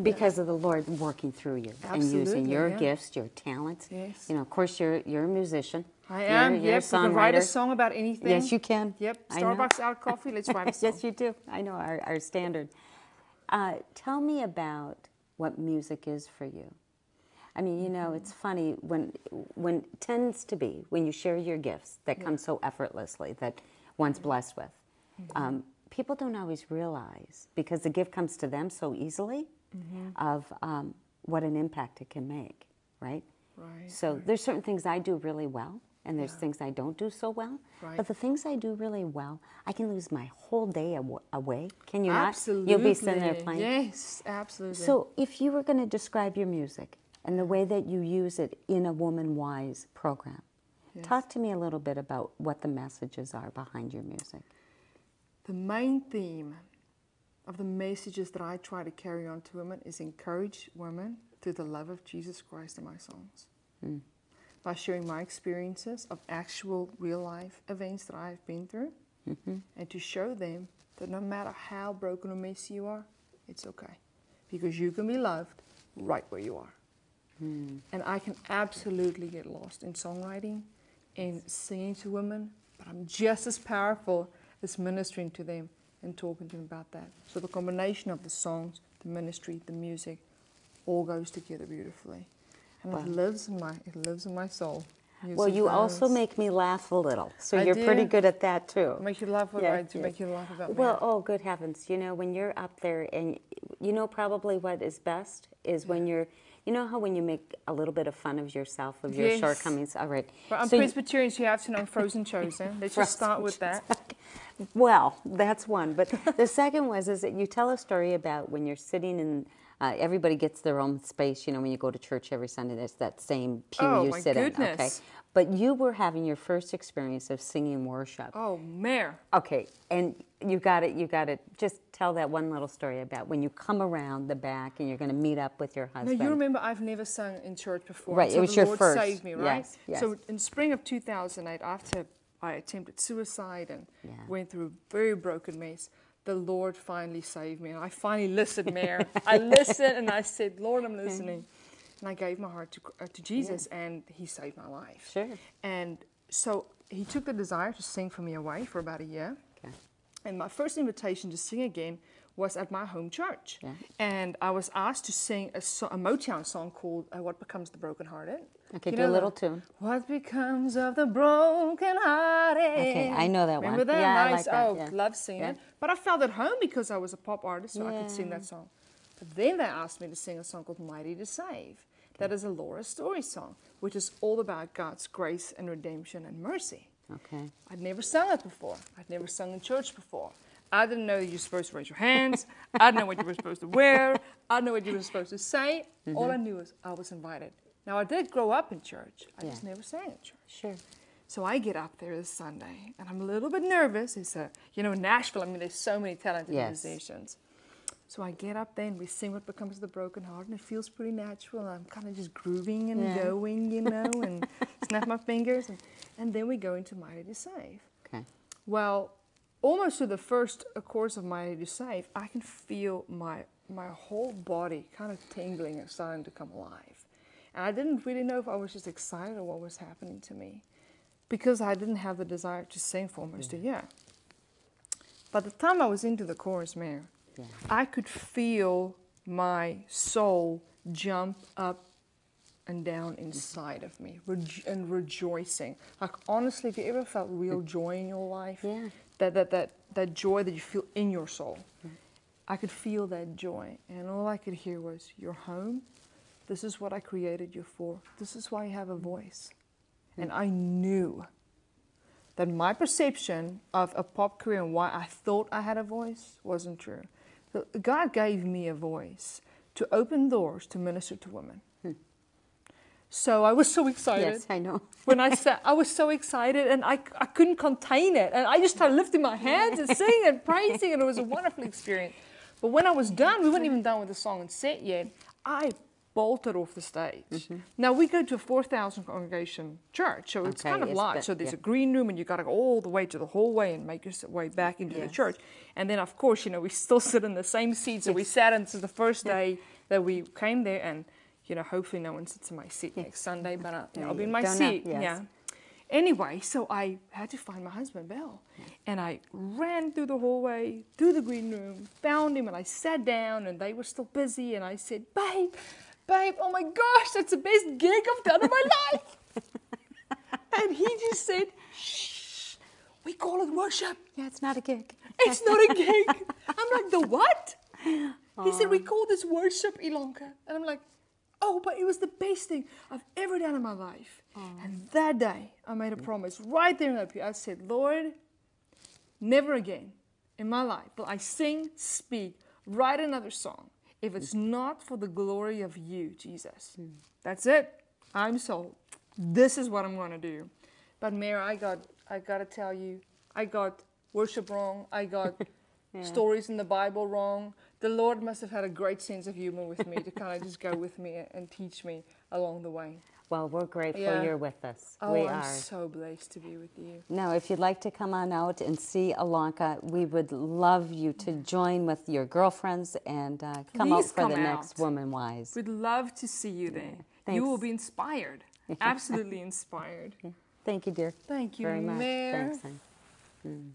Because of the Lord working through you. Absolutely, and using your gifts, your talents. Yes. You know, of course, you're a musician. I am. You're a You can songwriter. write a song about anything. Yes, you can. Yep. I know. Starbucks out coffee. Let's write a song. Yes, you do. I know our standard. Tell me about what music is for you. I mean, you know, it's funny when it tends to be when you share your gifts that come so effortlessly that one's blessed with. People don't always realize, because the gift comes to them so easily, of what an impact it can make, right? Right. So there's certain things I do really well, and there's things I don't do so well. Right. But the things I do really well, I can lose my whole day away. Can you Absolutely. not? You'll be sitting there playing. Yes, absolutely. So if you were going to describe your music and the way that you use it in a WomanWise program, talk to me a little bit about what the messages are behind your music. The main theme of the messages that I try to carry on to women is encourage women through the love of Jesus Christ in my songs. By sharing my experiences of actual real life events that I've been through, and to show them that no matter how broken or messy you are, it's okay. Because you can be loved right where you are. And I can absolutely get lost in songwriting and singing to women, but I'm just as powerful as ministering to them and talking to them about that. So the combination of the songs, the ministry, the music, all goes together beautifully. And it lives in my soul. Well, you also make me laugh a little, so you're pretty good at that too. Make you laugh what I do, make you laugh about me. Well, oh, good heavens. You know, when you're up there, and you know probably what is best is when you're, you know how when you make a little bit of fun of yourself, of your shortcomings? All right. But I'm so Presbyterian, so you have to know Frozen Chosen. Let's just start with that. Well, that's one. But the second is that you tell a story about when you're sitting in, everybody gets their own space, you know, when you go to church every Sunday, there's that same pew you sit in. Okay. But you were having your first experience of singing worship. Oh, Mare. Okay, and you got to just tell that one little story about when you come around the back and you're going to meet up with your husband. Now, you remember I've never sung in church before. Right, it was your first. The Lord saved me, right? Yes, yes. So in spring of 2008, after I attempted suicide and went through a very broken mess, the Lord finally saved me. And I finally listened, Mare. I listened and I said, Lord, I'm listening. And I gave my heart to Jesus, and He saved my life. Sure. And so He took the desire to sing for me away for about a year. Okay. And my first invitation to sing again was at my home church. Yeah. And I was asked to sing a Motown song called What Becomes the Brokenhearted. Okay, do a little tune. What becomes of the brokenhearted? Okay, I know that Remember one. that? Yeah, Nice. I like that. Love singing it. But I felt at home because I was a pop artist, so I could sing that song. But then they asked me to sing a song called Mighty to Save. That is a Laura Story song, which is all about God's grace and redemption and mercy. Okay. I'd never sung it before. I'd never sung in church before. I didn't know that you're supposed to raise your hands. I didn't know what you were supposed to wear. I didn't know what you were supposed to say. All I knew was I was invited. Now, I did grow up in church. I just never sang in church. Sure. So I get up there this Sunday, and I'm a little bit nervous. It's Nashville, I mean, there's so many talented musicians. So I get up there, and we sing What Becomes the Broken Heart, and it feels pretty natural. I'm kind of just grooving and going, and snap my fingers. And then we go into Mighty to Save. Okay. Well, almost to the first chorus of Mighty to Save, I can feel my whole body kind of tingling and starting to come alive. And I didn't really know if I was just excited or what was happening to me, because I didn't have the desire to sing for almost a year. By the time I was into the chorus, Mare, I could feel my soul jump up and down inside of me and rejoicing. Like, honestly, if you ever felt real joy in your life, that joy that you feel in your soul, I could feel that joy. And all I could hear was, you're home. This is what I created you for. This is why you have a voice. And I knew that my perception of a pop career and why I thought I had a voice wasn't true. So God gave me a voice to open doors to minister to women. So I was so excited. Yes, I know. When I said, I was so excited, and I couldn't contain it. And I just started lifting my hands and singing and praising, and it was a wonderful experience. But when I was done, we weren't even done with the song and set yet, I bolted off the stage. Now, we go to a 4,000 congregation church, so it's kind of large. So there's a green room, and you got to go all the way to the hallway and make your way back into the church. And then, of course, we still sit in the same seats that we sat in. This is the first day that we came there and, hopefully no one sits in my seat next Sunday, but I'll be in my Don't know, seat. yes. Yeah. Anyway, so I had to find my husband, Bill. And I ran through the hallway, through the green room, found him, and I sat down, and they were still busy, and I said, babe, oh my gosh, that's the best gig I've done in my life. And he just said, shh, we call it worship. Yeah, it's not a gig. It's not a gig. I'm like, the what? He said, we call this worship, Ilonka. And I'm like, oh, but it was the best thing I've ever done in my life. And that day, I made a promise right there in that pew. I said, Lord, never again in my life will I sing, speak, write another song if it's not for the glory of you, Jesus. That's it. I'm sold. This is what I'm going to do. But Mary, I got to tell you, I got worship wrong. I got stories in the Bible wrong. The Lord must have had a great sense of humor with me to kind of just go with me and teach me along the way. Well, we're grateful you're with us. Oh, we I'm are. so blessed to be with you. Now, if you'd like to come on out and see Ilonka, we would love you to join with your girlfriends and come out for the next WomanWise. We'd love to see you there. You will be inspired. Absolutely inspired. Thank you, dear. Thank you, very much. Mare. Thanks, hon.